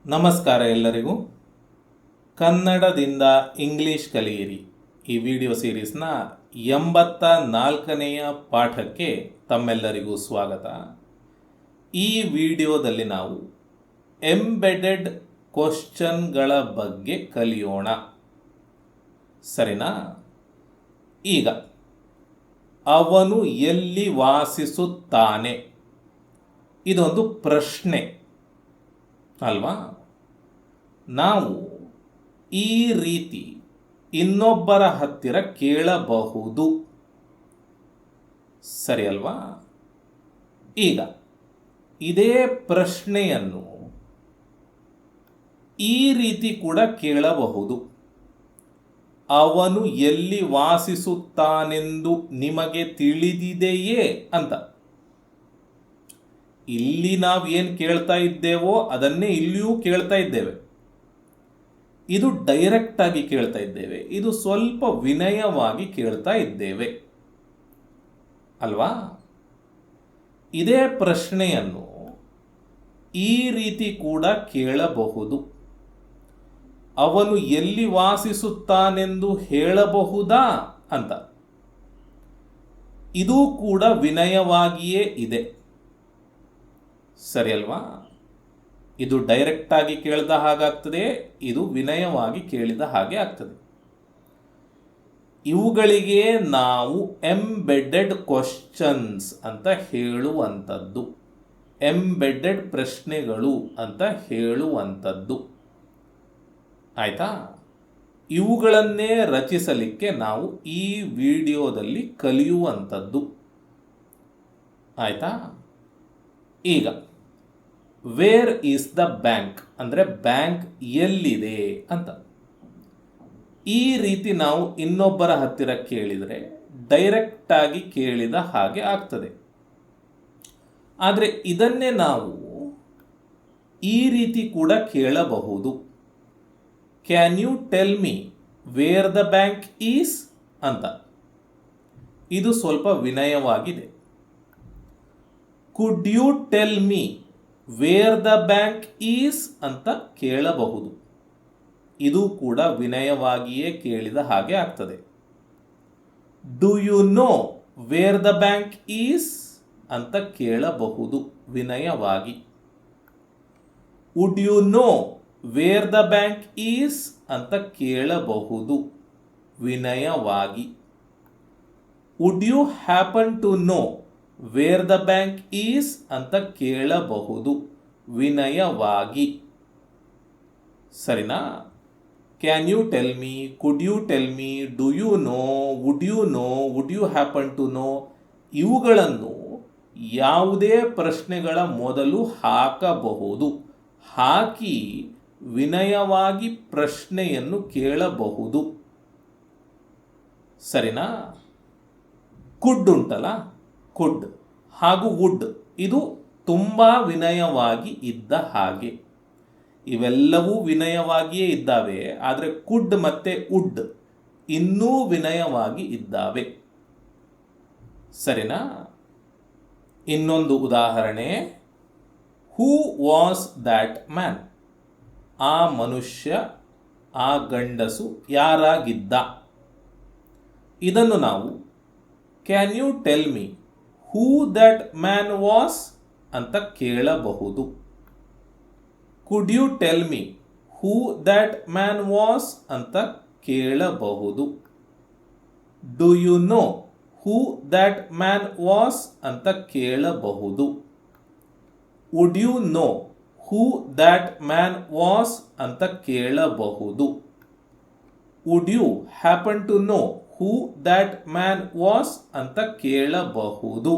ನಮಸ್ಕಾರ ಎಲ್ಲರಿಗೂ. ಕನ್ನಡದಿಂದ ಇಂಗ್ಲಿಷ್ ಕಲಿಯಿರಿ ಈ ವಿಡಿಯೋ ಸೀರೀಸ್ನ 84ನೆಯ ಪಾಠಕ್ಕೆ ತಮ್ಮೆಲ್ಲರಿಗೂ ಸ್ವಾಗತ. ಈ ವಿಡಿಯೋದಲ್ಲಿ ನಾವು ಎಂಬೆಡೆಡ್ ಕ್ವಶ್ಚನ್ಗಳ ಬಗ್ಗೆ ಕಲಿಯೋಣ, ಸರಿನಾ? ಈಗ ಅವನು ಎಲ್ಲಿ ವಾಸಿಸುತ್ತಾನೆ ಇದೊಂದು ಪ್ರಶ್ನೆ ಅಲ್ವಾ? ನಾವು ಈ ರೀತಿ ಇನ್ನೊಬ್ಬರ ಹತ್ತಿರ ಕೇಳಬಹುದು, ಸರಿ ಅಲ್ವಾ? ಈಗ ಇದೇ ಪ್ರಶ್ನೆಯನ್ನು ಈ ರೀತಿ ಕೂಡ ಕೇಳಬಹುದು. ಅವನು ಎಲ್ಲಿ ವಾಸಿಸುತ್ತಾನೆಂದು ನಿಮಗೆ ತಿಳಿದಿದೆಯೇ ಅಂತ. ಇಲ್ಲಿ ನಾವು ಏನು ಕೇಳ್ತಾ ಇದ್ದೇವೋ ಅದನ್ನೇ ಇಲ್ಲಿಯೂ ಕೇಳ್ತಾ ಇದ್ದೇವೆ. ಇದು ಡೈರೆಕ್ಟ್ ಆಗಿ ಕೇಳ್ತಾ ಇದ್ದೇವೆ, ಇದು ಸ್ವಲ್ಪ ವಿನಯವಾಗಿ ಕೇಳ್ತಾ ಇದ್ದೇವೆ ಅಲ್ವಾ? ಇದೇ ಪ್ರಶ್ನೆಯನ್ನು ಈ ರೀತಿ ಕೂಡ ಕೇಳಬಹುದು. ಅವನು ಎಲ್ಲಿ ವಾಸಿಸುತ್ತಾನೆಂದು ಹೇಳಬಹುದಾ ಅಂತ. ಇದು ಕೂಡ ವಿನಯವಾಗಿಯೇ ಇದೆ, ಸರಿ ಅಲ್ವಾ? ಇದು ಡೈರೆಕ್ಟ್ ಆಗಿ ಕೇಳಿದ ಹಾಗಾಗ್ತದೆ, ಇದು ವಿನಯವಾಗಿ ಕೇಳಿದ ಹಾಗೆ ಆಗ್ತದೆ. ಇವುಗಳಿಗೆ ನಾವು ಎಂಬೆಡೆಡ್ ಕ್ವಶ್ಚನ್ಸ್ ಅಂತ ಹೇಳುವಂಥದ್ದು, ಎಂಬೆಡೆಡ್ ಪ್ರಶ್ನೆಗಳು ಅಂತ ಹೇಳುವಂಥದ್ದು. ಆಯ್ತಾ? ಇವುಗಳನ್ನೇ ರಚಿಸಲಿಕ್ಕೆ ನಾವು ಈ ವಿಡಿಯೋದಲ್ಲಿ ಕಲಿಯುವಂಥದ್ದು. ಆಯ್ತಾ? ಈಗ ವೇರ್ ಈಸ್ ದ ಬ್ಯಾಂಕ್ ಅಂದರೆ ಬ್ಯಾಂಕ್ ಎಲ್ಲಿದೆ ಅಂತ ಈ ರೀತಿ ನಾವು ಇನ್ನೊಬ್ಬರ ಹತ್ತಿರ ಕೇಳಿದರೆ ಡೈರೆಕ್ಟ್ ಆಗಿ ಕೇಳಿದ ಹಾಗೆ ಆಗ್ತದೆ. ಆದರೆ ಇದನ್ನೇ ನಾವು ಈ ರೀತಿ ಕೂಡ ಕೇಳಬಹುದು. Can you tell me where the bank is ಅಂತ. ಇದು ಸ್ವಲ್ಪ ವಿನಯವಾಗಿದೆ. Could you tell me where the bank is ಅಂತ ಕೇಳಬಹುದು. ಇದು ಕೂಡ ವಿನಯವಾಗಿಯೇ ಕೇಳಿದ ಹಾಗೆ ಆಗ್ತದೆ. Do you know where the bank is ಅಂತ ಕೇಳಬಹುದು ವಿನಯವಾಗಿ. Would you know where the bank is ಅಂತ ಕೇಳಬಹುದು ವಿನಯವಾಗಿ. Would you happen to know where the bank is ಅಂತ ಕೇಳಬಹುದು ವಿನಯವಾಗಿ, ಸರಿನಾ? Can you tell me, could you tell me, do you know, would you know, would you happen to know ಇವುಗಳನ್ನು ಯಾವುದೇ ಪ್ರಶ್ನೆಗಳ ಮೊದಲು ಹಾಕಬಹುದು. ಹಾಕಿ ವಿನಯವಾಗಿ ಪ್ರಶ್ನೆಯನ್ನು ಕೇಳಬಹುದು, ಸರಿನಾ? ಕುಡ್ ಉಂಟಲ್ಲ, ಕುಡ್ ಹಾಗೂ ವುಡ್ ಇದು ತುಂಬ ವಿನಯವಾಗಿ ಇದ್ದ ಹಾಗೆ. ಇವೆಲ್ಲವೂ ವಿನಯವಾಗಿಯೇ ಇದ್ದಾವೆ, ಆದರೆ ಕುಡ್ ಮತ್ತೆ ವುಡ್ ಇನ್ನೂ ವಿನಯವಾಗಿ ಇದ್ದಾವೆ, ಸರಿನಾ? ಇನ್ನೊಂದು ಉದಾಹರಣೆ, ಹೂ ವಾಸ್ ದ್ಯಾಟ್ ಮ್ಯಾನ್? ಆ ಮನುಷ್ಯ, ಆ ಗಂಡಸು ಯಾರಾಗಿದ್ದ? ಇದನ್ನು ನಾವು can you tell me who that man was ಅಂತ ಕೇಳಬಹುದು. Could you tell me who that man was ಅಂತ ಕೇಳಬಹುದು. Do you know who that man was ಅಂತ ಕೇಳಬಹುದು. Would you know who that man was ಅಂತ ಕೇಳಬಹುದು. Would you happen to know who that man was ಅಂತ ಕೇಳಬಹುದು,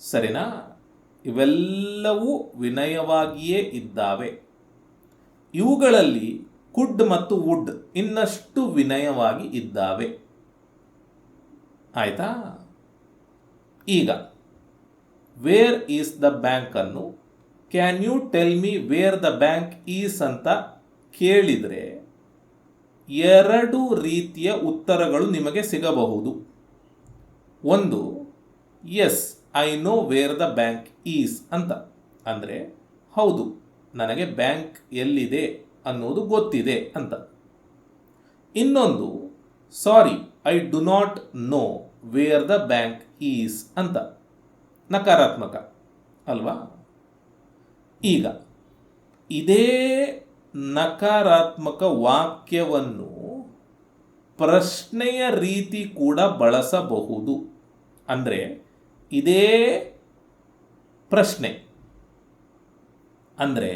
ಸರಿನಾ? ಇವೆಲ್ಲವೂ ವಿನಯವಾಗಿಯೇ ಇದ್ದಾವೆ. ಇವುಗಳಲ್ಲಿ ಕುಡ್ ಮತ್ತು ವುಡ್ ಇನ್ನಷ್ಟು ವಿನಯವಾಗಿ ಇದ್ದಾವೆ, ಆಯ್ತಾ? ಈಗ ವೇರ್ ಈಸ್ ದ ಬ್ಯಾಂಕ್ ಅನ್ನು can you tell me where the bank is ಅಂತ ಕೇಳಿದರೆ ಎರಡು ರೀತಿಯ ಉತ್ತರಗಳು ನಿಮಗೆ ಸಿಗಬಹುದು. ಒಂದು, yes I know where the bank is ಅಂತ. ಅಂದರೆ ಹೌದು, ನನಗೆ ಬ್ಯಾಂಕ್ ಎಲ್ಲಿದೆ ಅನ್ನೋದು ಗೊತ್ತಿದೆ ಅಂತ. ಇನ್ನೊಂದು, sorry I do not no where the bank is ಅಂತ, ನಕಾರಾತ್ಮಕ ಅಲ್ವಾ. ಈಗ ಇದೇ ನಕಾರಾತ್ಮಕ ವಾಕ್ಯವನ್ನು ಪ್ರಶ್ನೆಯ ರೀತಿ ಕೂಡ ಬಳಸಬಹುದು. ಅಂದರೆ ಇದೇ ಪ್ರಶ್ನೆ ಅಂದರೆ,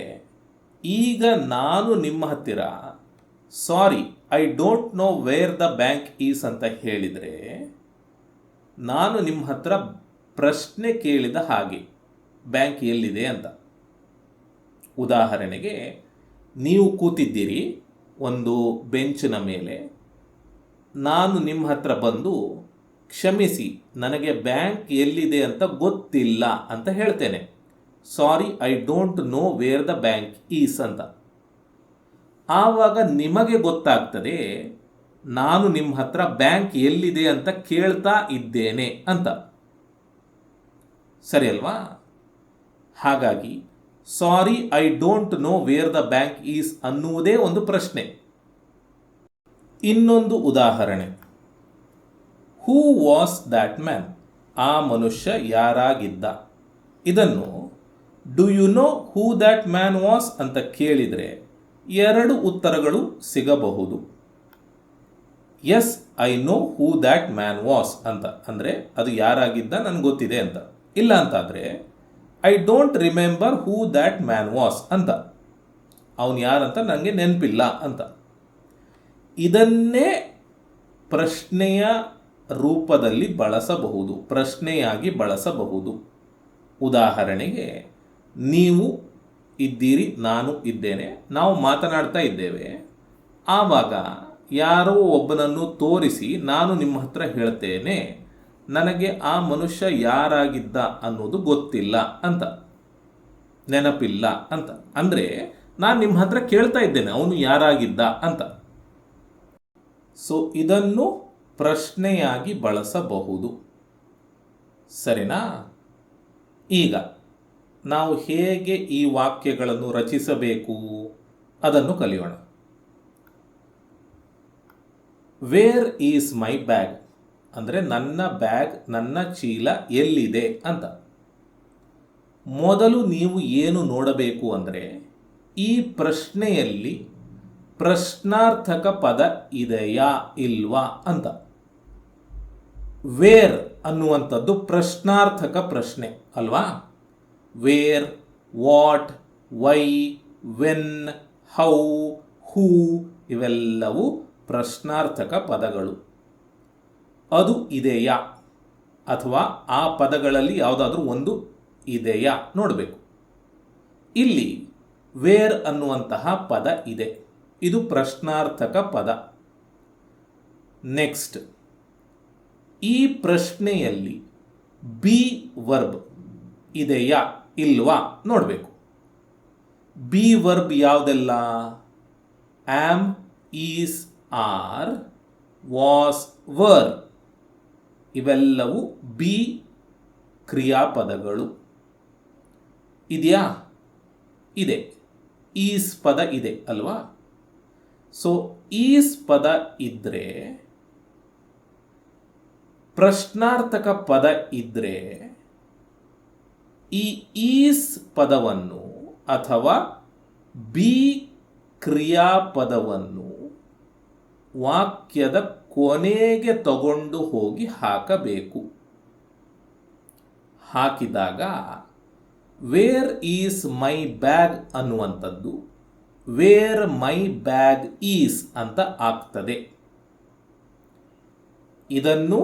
ಈಗ ನಾನು ನಿಮ್ಮ ಹತ್ತಿರ ಸಾರಿ I don't know where the bank is ಅಂತ ಹೇಳಿದರೆ, ನಾನು ನಿಮ್ಮ ಹತ್ರ ಪ್ರಶ್ನೆ ಕೇಳಿದ ಹಾಗೆ, ಬ್ಯಾಂಕ್ ಎಲ್ಲಿದೆ ಅಂತ. ಉದಾಹರಣೆಗೆ, ನೀವು ಕೂತಿದ್ದೀರಿ ಒಂದು ಬೆಂಚಿನ ಮೇಲೆ, ನಾನು ನಿಮ್ಮ ಹತ್ರ ಬಂದು ಕ್ಷಮಿಸಿ ನನಗೆ ಬ್ಯಾಂಕ್ ಎಲ್ಲಿದೆ ಅಂತ ಗೊತ್ತಿಲ್ಲ ಅಂತ ಹೇಳ್ತೇನೆ. ಸಾರಿ I don't know where the bank is ಅಂತ. ಆವಾಗ ನಿಮಗೆ ಗೊತ್ತಾಗ್ತದೆ ನಾನು ನಿಮ್ಮ ಹತ್ರ ಬ್ಯಾಂಕ್ ಎಲ್ಲಿದೆ ಅಂತ ಕೇಳ್ತಾ ಇದ್ದೇನೆ ಅಂತ. ಸರಿ ಅಲ್ವಾ? ಹಾಗಾಗಿ sorry I don't know where the bank is ಅನ್ನುವುದೇ ಒಂದು ಪ್ರಶ್ನೆ. ಇನ್ನೊಂದು ಉದಾಹರಣೆ, ಹೂ ವಾಸ್ ದ್ಯಾಟ್ ಮ್ಯಾನ್? ಆ ಮನುಷ್ಯ ಯಾರಾಗಿದ್ದ? ಇದನ್ನು do you know who that man was ಅಂತ ಕೇಳಿದರೆ 2 ಉತ್ತರಗಳು ಸಿಗಬಹುದು. Yes I know who that man was ಅಂತ, ಅಂದರೆ ಅದು ಯಾರಾಗಿದ್ದ ನನಗೆ ಗೊತ್ತಿದೆ ಅಂತ. ಇಲ್ಲ ಅಂತಾದರೆ I don't remember who that man was ಅಂತ, ಅವನು ಯಾರಂತ ನನಗೆ ನೆನಪಿಲ್ಲ ಅಂತ. ಇದನ್ನೇ ಪ್ರಶ್ನೆಯ ರೂಪದಲ್ಲಿ ಬಳಸಬಹುದು, ಪ್ರಶ್ನೆಯಾಗಿ ಬಳಸಬಹುದು. ಉದಾಹರಣೆಗೆ, ನೀವು ಇದ್ದೀರಿ, ನಾನು ಇದ್ದೇನೆ, ನಾವು ಮಾತನಾಡ್ತಾ ಇದ್ದೇವೆ. ಆವಾಗ ಯಾರೋ ಒಬ್ಬನನ್ನು ತೋರಿಸಿ ನಾನು ನಿಮ್ಮ ಹತ್ರ ಹೇಳ್ತೇನೆ ನನಗೆ ಆ ಮನುಷ್ಯ ಯಾರಾಗಿದ್ದ ಅನ್ನೋದು ಗೊತ್ತಿಲ್ಲ ಅಂತ, ನೆನಪಿಲ್ಲ ಅಂತ. ಅಂದರೆ ನಾನು ನಿಮ್ಮ ಹತ್ರ ಕೇಳ್ತಾ ಇದ್ದೇನೆ ಅವನು ಯಾರಾಗಿದ್ದ ಅಂತ. ಸೊ ಇದನ್ನು ಪ್ರಶ್ನೆಯಾಗಿ ಬಳಸಬಹುದು. ಸರಿನಾ? ಈಗ ನಾವು ಹೇಗೆ ಈ ವಾಕ್ಯಗಳನ್ನು ರಚಿಸಬೇಕು ಅದನ್ನು ಕಲಿಯೋಣ. ವೇರ್ ಈಸ್ ಮೈ ಬ್ಯಾಗ್ ಅಂದರೆ ನನ್ನ ಬ್ಯಾಗ್, ನನ್ನ ಚೀಲ ಎಲ್ಲಿದೆ ಅಂತ. ಮೊದಲು ನೀವು ಏನು ನೋಡಬೇಕು ಅಂದರೆ, ಈ ಪ್ರಶ್ನೆಯಲ್ಲಿ ಪ್ರಶ್ನಾರ್ಥಕ ಪದ ಇದೆಯಾ ಇಲ್ವಾ ಅಂತ. ವೇರ್ ಅನ್ನುವಂಥದ್ದು ಪ್ರಶ್ನಾರ್ಥಕ ಪ್ರಶ್ನೆ ಅಲ್ವಾ? Where, what, why, when, how, who ಇವೆಲ್ಲವೂ ಪ್ರಶ್ನಾರ್ಥಕ ಪದಗಳು. ಅದು ಇದೆಯಾ ಅಥವಾ ಆ ಪದಗಳಲ್ಲಿ ಯಾವುದಾದ್ರೂ ಒಂದು ಇದೆಯಾ ನೋಡಬೇಕು. ಇಲ್ಲಿ ವೇರ್ ಅನ್ನುವಂತಹ ಪದ ಇದೆ, ಇದು ಪ್ರಶ್ನಾರ್ಥಕ ಪದ. ನೆಕ್ಸ್ಟ್, ಈ ಪ್ರಶ್ನೆಯಲ್ಲಿ ಬಿ ವರ್ಬ್ ಇದೆಯಾ ಇಲ್ವಾ ನೋಡಬೇಕು. ಬಿ ವರ್ಬ್ ಯಾವುದೆಲ್ಲ? Am, is, are, was, were ಇವೆಲ್ಲವೂ ಬಿ ಕ್ರಿಯಾಪದಗಳು. ಇದೆಯಾ? ಇದೆ. ಈಸ್ ಪದ ಇದೆ ಅಲ್ವಾ? ಸೊ ಈಸ್ ಪದ ಇದ್ದರೆ, ಪ್ರಶ್ನಾರ್ಥಕ ಪದ ಇದ್ದರೆ, ಈ ಈಸ್ ಪದವನ್ನು ಅಥವಾ ಬಿ ಕ್ರಿಯಾಪದವನ್ನು ವಾಕ್ಯದ ಕೊನೆಗೆ ತಗೊಂಡು ಹೋಗಿ ಹಾಕಬೇಕು. ಹಾಕಿದಾಗ ವೇರ್ ಈಸ್ ಮೈ ಬ್ಯಾಗ್ ಅನ್ನುವಂಥದ್ದು ವೇರ್ ಮೈ ಬ್ಯಾಗ್ ಈಸ್ ಅಂತ ಆಗ್ತದೆ. ಇದನ್ನು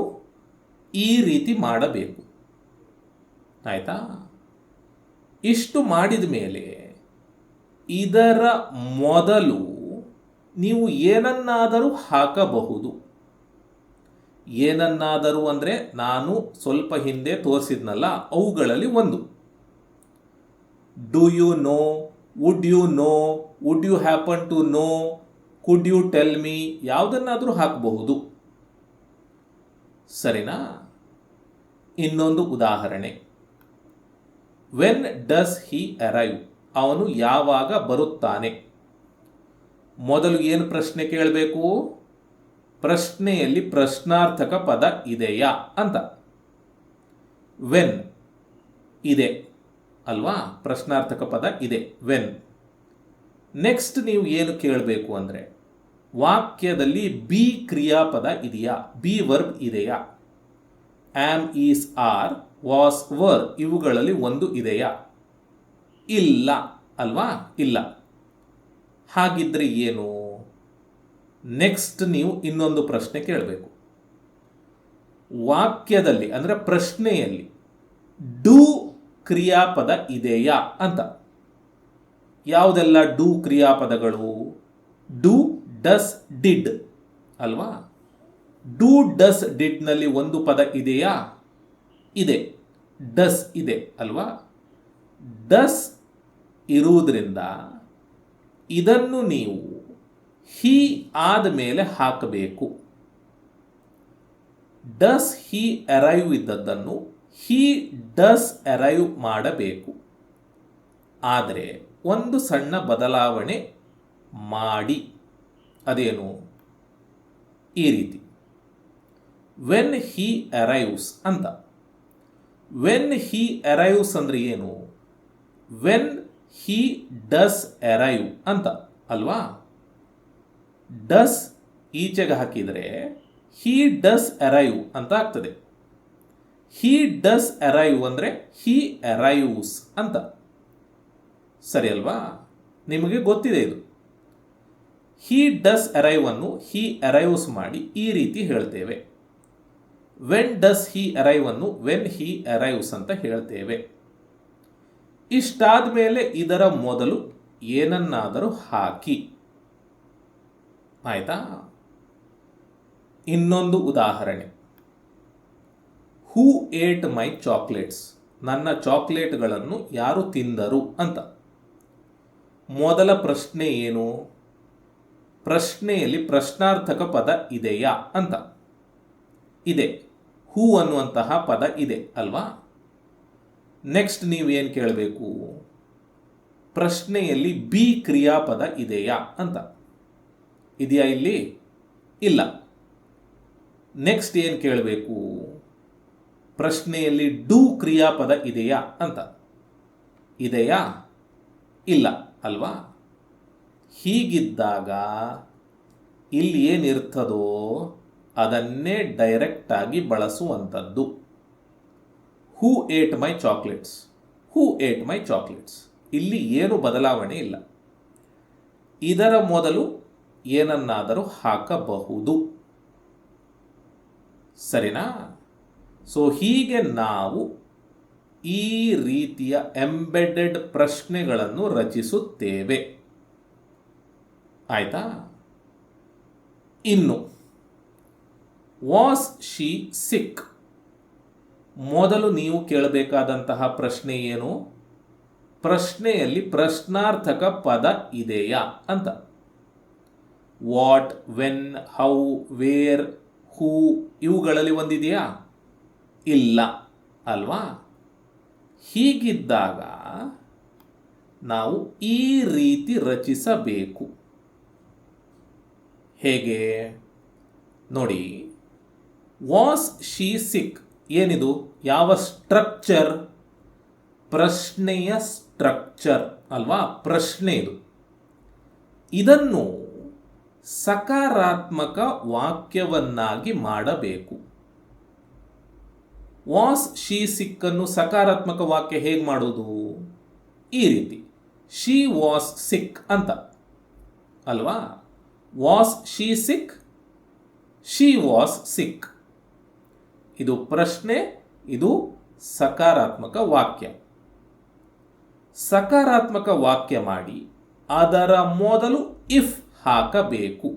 ಈ ರೀತಿ ಮಾಡಬೇಕು. ಆಯಿತಾ? ಇಷ್ಟು ಮಾಡಿದ ಮೇಲೆ ಇದರ ಮೊದಲು ನೀವು ಏನನ್ನಾದರೂ ಹಾಕಬಹುದು. ಏನನ್ನಾದರೂ ಅಂದರೆ ನಾನು ಸ್ವಲ್ಪ ಹಿಂದೆ ತೋರಿಸಿದ್ನಲ್ಲ ಅವುಗಳಲ್ಲಿ ಒಂದು. Do you know, would you know, would you happen to know, could you tell me ಯಾವುದನ್ನಾದರೂ ಹಾಕಬಹುದು. ಸರಿನಾ? ಇನ್ನೊಂದು ಉದಾಹರಣೆ, ವೆನ್ ಡಸ್ ಹಿ ಅರೈವ್ ಅವನು ಯಾವಾಗ ಬರುತ್ತಾನೆ? ಮೊದಲು ಏನು ಪ್ರಶ್ನೆ ಕೇಳಬೇಕು? ಪ್ರಶ್ನೆಯಲ್ಲಿ ಪ್ರಶ್ನಾರ್ಥಕ ಪದ ಇದೆಯಾ ಅಂತ. ವೆನ್ ಇದೆ ಅಲ್ವಾ? ಪ್ರಶ್ನಾರ್ಥಕ ಪದ ಇದೆ, ವೆನ್. ನೆಕ್ಸ್ಟ್ ನೀವು ಏನು ಕೇಳಬೇಕು ಅಂದರೆ, ವಾಕ್ಯದಲ್ಲಿ ಬಿ ಕ್ರಿಯಾಪದ ಇದೆಯಾ? ಬಿ ವರ್ಬ್ ಇದೆಯಾ? Am, is, are, was, were ಇವುಗಳಲ್ಲಿ ಒಂದು ಇದೆಯಾ? ಇಲ್ಲ ಅಲ್ವಾ? ಇಲ್ಲ. ಹಾಗಿದ್ರೆ ಏನು? ನೆಕ್ಸ್ಟ್ ನೀವು ಇನ್ನೊಂದು ಪ್ರಶ್ನೆ ಕೇಳಬೇಕು. ವಾಕ್ಯದಲ್ಲಿ ಅಂದರೆ ಪ್ರಶ್ನೆಯಲ್ಲಿ ಡೂ ಕ್ರಿಯಾಪದ ಇದೆಯಾ ಅಂತ. ಯಾವುದೆಲ್ಲ ಡೂ ಕ್ರಿಯಾಪದಗಳು? ಡೂ, ಡಸ್, ಡಿಡ್ ಅಲ್ವಾ? ಡೂ, ಡಸ್, ಡಿಡ್ನಲ್ಲಿ ಒಂದು ಪದ ಇದೆಯಾ? ಇದೆ, ಡಸ್ ಇದೆ ಅಲ್ವಾ? ಡಸ್ ಇರುವುದರಿಂದ ಇದನ್ನು ನೀವು ಹಿ ಆದಮೇಲೆ ಹಾಕಬೇಕು. ಡಸ್ ಹಿ ಅರೈವ್ ಇದ್ದದ್ದನ್ನು ಹಿ ಡಸ್ ಅರೈವ್ ಮಾಡಬೇಕು. ಆದರೆ ಒಂದು ಸಣ್ಣ ಬದಲಾವಣೆ ಮಾಡಿ. ಅದೇನು? ಈ ರೀತಿ, ವೆನ್ ಹಿ ಅರೈವ್ಸ್ ಅಂತ. ವೆನ್ ಹಿ ಅರೈವ್ಸ್ ಅಂದರೆ ಏನು? ವೆನ್ ಹಿ ಡಸ್ ಅರೈವ್ ಅಂತ ಅಲ್ವಾ? ಡಸ್ ಈಚೆಗೆ ಹಾಕಿದರೆ ಹಿ ಡಸ್ ಅರೈವ್ ಅಂತ ಆಗ್ತದೆ. ಹಿ ಡಸ್ ಅರೈವ್ ಅಂದರೆ ಹಿ ಅರೈವ್ಸ್ ಅಂತ. ಸರಿ ಅಲ್ವಾ? ನಿಮಗೆ ಗೊತ್ತಿದೆ ಇದು. ಹಿ ಡಸ್ ಅರೈವ್ ಅನ್ನು ಹಿ ಅರೈವ್ಸ್ ಮಾಡಿ ಈ ರೀತಿ ಹೇಳ್ತೇವೆ. ವೆನ್ ಡಸ್ ಹಿ ಅರೈವ್ ಅನ್ನು ವೆನ್ ಹಿ ಅರೈವ್ಸ್ ಅಂತ ಹೇಳ್ತೇವೆ. ಇಷ್ಟಾದ ಮೇಲೆ ಇದರ ಮೊದಲು ಏನನ್ನಾದರೂ ಹಾಕಿ. ಆಯ್ತಾ? ಇನ್ನೊಂದು ಉದಾಹರಣೆ. ಹೂ ಏಟ್ ಮೈ ಚಾಕ್ಲೇಟ್ಸ್? ನನ್ನ ಚಾಕ್ಲೇಟ್ಗಳನ್ನು ಯಾರು ತಿಂದರು ಅಂತ. ಮೊದಲ ಪ್ರಶ್ನೆ ಏನು? ಪ್ರಶ್ನೆಯಲ್ಲಿ ಪ್ರಶ್ನಾರ್ಥಕ ಪದ ಇದೆಯಾ ಅಂತ. ಇದೆ, ಹೂ ಅನ್ನುವಂತಹ ಪದ ಇದೆ ಅಲ್ವಾ? ನೆಕ್ಸ್ಟ್ ನೀವೇನು ಕೇಳಬೇಕು? ಪ್ರಶ್ನೆಯಲ್ಲಿ ಬಿ ಕ್ರಿಯಾಪದ ಇದೆಯಾ ಅಂತ. ಇದೆಯಾ ಇಲ್ಲಿ? ಇಲ್ಲ. ನೆಕ್ಸ್ಟ್ ಏನು ಕೇಳಬೇಕು? ಪ್ರಶ್ನೆಯಲ್ಲಿ ಡೂ ಕ್ರಿಯಾಪದ ಇದೆಯಾ ಅಂತ. ಇದೆಯಾ? ಇಲ್ಲ ಅಲ್ವಾ? ಹೀಗಿದ್ದಾಗ ಇಲ್ಲಿ ಏನಿರ್ತದೋ ಅದನ್ನೇ ಡೈರೆಕ್ಟ್ ಆಗಿ ಬಳಸುವಂಥದ್ದು. ಹೂ ಏಟ್ ಮೈ ಚಾಕ್ಲೇಟ್ಸ್? ಹೂ ಏಟ್ ಮೈ ಚಾಕ್ಲೇಟ್ಸ್? ಇಲ್ಲಿ ಏನು ಬದಲಾವಣೆ ಇಲ್ಲ. ಇದರ ಮೊದಲು ಏನನ್ನಾದರೂ ಹಾಕಬಹುದು. ಸರಿನಾ? ಸೊ ಹೀಗೆ ನಾವು ಈ ರೀತಿಯ ಎಂಬೆಡೆಡ್ ಪ್ರಶ್ನೆಗಳನ್ನು ರಚಿಸುತ್ತೇವೆ. ಆಯ್ತಾ? ಇನ್ನು ವಾಸ್ ಶಿ ಸಿಕ್? ಮೊದಲು ನೀವು ಕೇಳಬೇಕಾದಂತಹ ಪ್ರಶ್ನೆ ಏನು? ಪ್ರಶ್ನೆಯಲ್ಲಿ ಪ್ರಶ್ನಾರ್ಥಕ ಪದ ಇದೆಯಾ ಅಂತ. ವಾಟ್, ವೆನ್, ಹೌ, ವೇರ್, ಹೂ ಇವುಗಳಲ್ಲಿ ಒಂದಿದೆಯಾ? ಇಲ್ಲ ಅಲ್ವಾ? ಹೀಗಿದ್ದಾಗ ನಾವು ಈ ರೀತಿ ರಚಿಸಬೇಕು. ಹೇಗೆ ನೋಡಿ. ವಾಸ್ ಶಿ ಸಿಕ್ ಏನಿದು? ಯಾವ ಸ್ಟ್ರಕ್ಚರ್? ಪ್ರಶ್ನೆಯ ಸ್ಟ್ರಕ್ಚರ್ ಅಲ್ವಾ? ಪ್ರಶ್ನೆ ಇದು. ಇದನ್ನು ಸಕಾರಾತ್ಮಕ ವಾಕ್ಯವನ್ನಾಗಿ ಮಾಡಬೇಕು. ವಾಸ್ ಶಿ ಸಿಕ್ ಅನ್ನು ಸಕಾರಾತ್ಮಕ ವಾಕ್ಯ ಹೇಗೆ ಮಾಡೋದು? ಈ ರೀತಿ, ಶಿ ವಾಸ್ ಸಿಕ್ ಅಂತ ಅಲ್ವಾ? Was she sick? She was sick. ಇದು ಪ್ರಶ್ನೆ, ಇದು ಸಕಾರಾತ್ಮಕ ವಾಕ್ಯ. ಸಕಾರಾತ್ಮಕ ವಾಕ್ಯ ಮಾಡಿ ಅದರ ಮೊದಲು ಇಫ್ ಹಾಕಬೇಕು.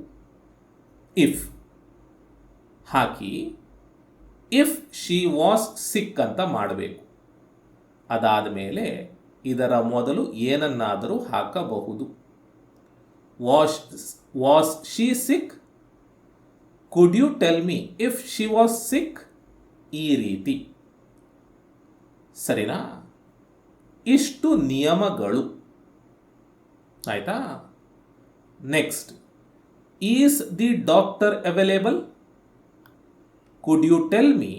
ಇಫ್ ಹಾಕಿ ಇಫ್ ಶಿ ವಾಸ್ ಸಿಕ್ ಅಂತ ಮಾಡಬೇಕು. ಅದಾದ ಮೇಲೆ ಇದರ ಮೊದಲು ಏನನ್ನಾದರೂ ಹಾಕಬಹುದು. Was she sick? Could you tell me if she was sick? ಈ ರೀತಿ. ಸರಿನಾ? ಇಷ್ಟು ನಿಯಮಗಳು. ಆಯಿತಾ? Next, is the doctor available? Could you tell me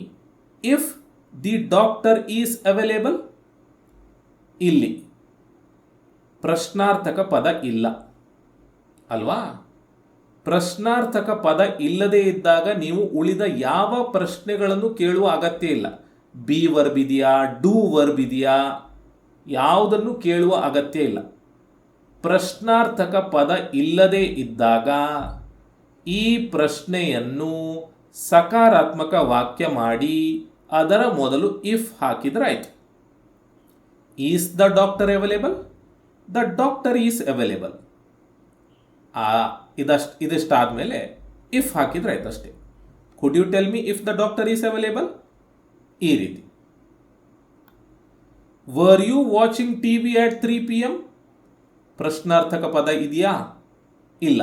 if the doctor is available? ಇಲ್ಲಿ ಪ್ರಶ್ನಾರ್ಥಕ ಪದ ಇಲ್ಲ ಅಲ್ವಾ? ಪ್ರಶ್ನಾರ್ಥಕ ಪದ ಇಲ್ಲದೇ ಇದ್ದಾಗ ನೀವು ಉಳಿದ ಯಾವ ಪ್ರಶ್ನೆಗಳನ್ನು ಕೇಳುವ ಅಗತ್ಯ ಇಲ್ಲ. ಬಿ ವರ್ಬ್ ಇದೆಯಾ, ಡೂ ವರ್ಬ್ ಇದೆಯಾ, ಯಾವುದನ್ನು ಕೇಳುವ ಅಗತ್ಯ ಇಲ್ಲ. ಪ್ರಶ್ನಾರ್ಥಕ ಪದ ಇಲ್ಲದೇ ಇದ್ದಾಗ ಈ ಪ್ರಶ್ನೆಯನ್ನು ಸಕಾರಾತ್ಮಕ ವಾಕ್ಯ ಮಾಡಿ ಅದರ ಮೊದಲು ಇಫ್ ಹಾಕಿದ್ರೆ ಆಯಿತು. Is the doctor available? The doctor is available. ಇದಿಷ್ಟಾದಮೇಲೆ ಇಫ್ ಹಾಕಿದ್ರೆ ಆಯ್ತು ಅಷ್ಟೇ. Could you tell me if the doctor is available? ಈ ರೀತಿ. Were you watching TV at 3 PM? ಪ್ರಶ್ನಾರ್ಥಕ ಪದ ಇದೆಯಾ? ಇಲ್ಲ.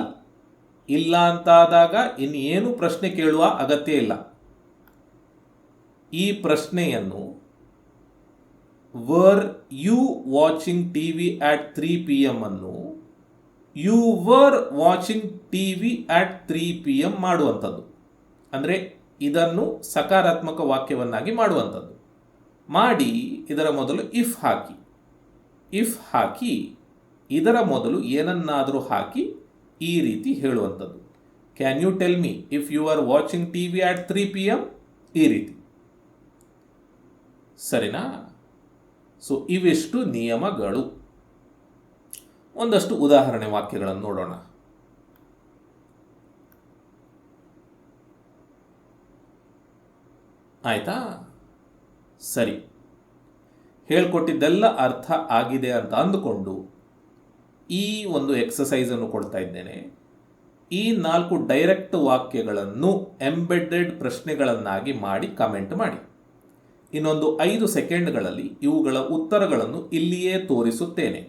ಇಲ್ಲ ಅಂತಾದಾಗ ಇನ್ನೇನು ಪ್ರಶ್ನೆ ಕೇಳುವ ಅಗತ್ಯ ಇಲ್ಲ. ಈ ಪ್ರಶ್ನೆಯನ್ನು were you watching TV at 3 PM ಅನ್ನು you were watching TV at 3 PM ಮಾಡುವಂಥದ್ದು. ಅಂದರೆ ಇದನ್ನು ಸಕಾರಾತ್ಮಕ ವಾಕ್ಯವನ್ನಾಗಿ ಮಾಡುವಂಥದ್ದು. ಮಾಡಿ ಇದರ ಮೊದಲು ಇಫ್ ಹಾಕಿ. ಇಫ್ ಹಾಕಿ ಇದರ ಮೊದಲು ಏನನ್ನಾದರೂ ಹಾಕಿ ಈ ರೀತಿ ಹೇಳುವಂಥದ್ದು. Can you tell me if you are watching TV at 3 PM? ಈ ರೀತಿ. ಸರಿನಾ? ಸೊ ಇವಿಷ್ಟು ನಿಯಮಗಳು. ಒಂದಷ್ಟು ಉದಾಹರಣೆ ವಾಕ್ಯಗಳನ್ನು ನೋಡೋಣ. ಆಯ್ತಾ? ಸರಿ, ಹೇಳ್ಕೊಟ್ಟಿದ್ದೆಲ್ಲ ಅರ್ಥ ಆಗಿದೆ ಅಂತ ಅಂದುಕೊಂಡು ಈ ಒಂದು ಎಕ್ಸಸೈಸನ್ನು ಕೊಡ್ತಾ ಇದ್ದೇನೆ. ಈ 4 ಡೈರೆಕ್ಟ್ ವಾಕ್ಯಗಳನ್ನು ಎಂಬೆಡೆಡ್ ಪ್ರಶ್ನೆಗಳನ್ನಾಗಿ ಮಾಡಿ ಕಮೆಂಟ್ ಮಾಡಿ. ಇನ್ನೊಂದು 5 ಸೆಕೆಂಡ್ಗಳಲ್ಲಿ ಇವುಗಳ ಉತ್ತರಗಳನ್ನು ಇಲ್ಲಿಯೇ ತೋರಿಸುತ್ತೇನೆ.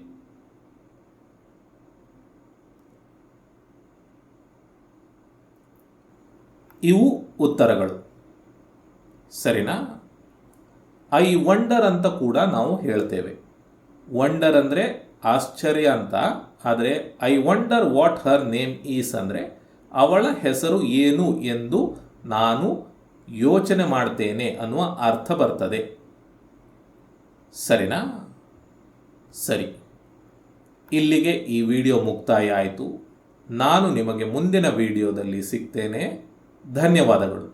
ಇವು ಉತ್ತರಗಳು. ಸರಿನಾ? ಐ ವಂಡರ್ ಅಂತ ಕೂಡ ನಾವು ಹೇಳ್ತೇವೆ. ವಂಡರ್ ಅಂದರೆ ಆಶ್ಚರ್ಯ ಅಂತ. ಆದರೆ I wonder what her name is ಅಂದರೆ ಅವಳ ಹೆಸರು ಏನು ಎಂದು ನಾನು ಯೋಚನೆ ಮಾಡ್ತೇನೆ ಅನ್ನುವ ಅರ್ಥ ಬರ್ತದೆ. ಸರಿನಾ? ಸರಿ, ಇಲ್ಲಿಗೆ ಈ ವಿಡಿಯೋ ಮುಕ್ತಾಯ ಆಯಿತು. ನಾನು ನಿಮಗೆ ಮುಂದಿನ ವಿಡಿಯೋದಲ್ಲಿ ಸಿಗ್ತೇನೆ. ಧನ್ಯವಾದಗಳು.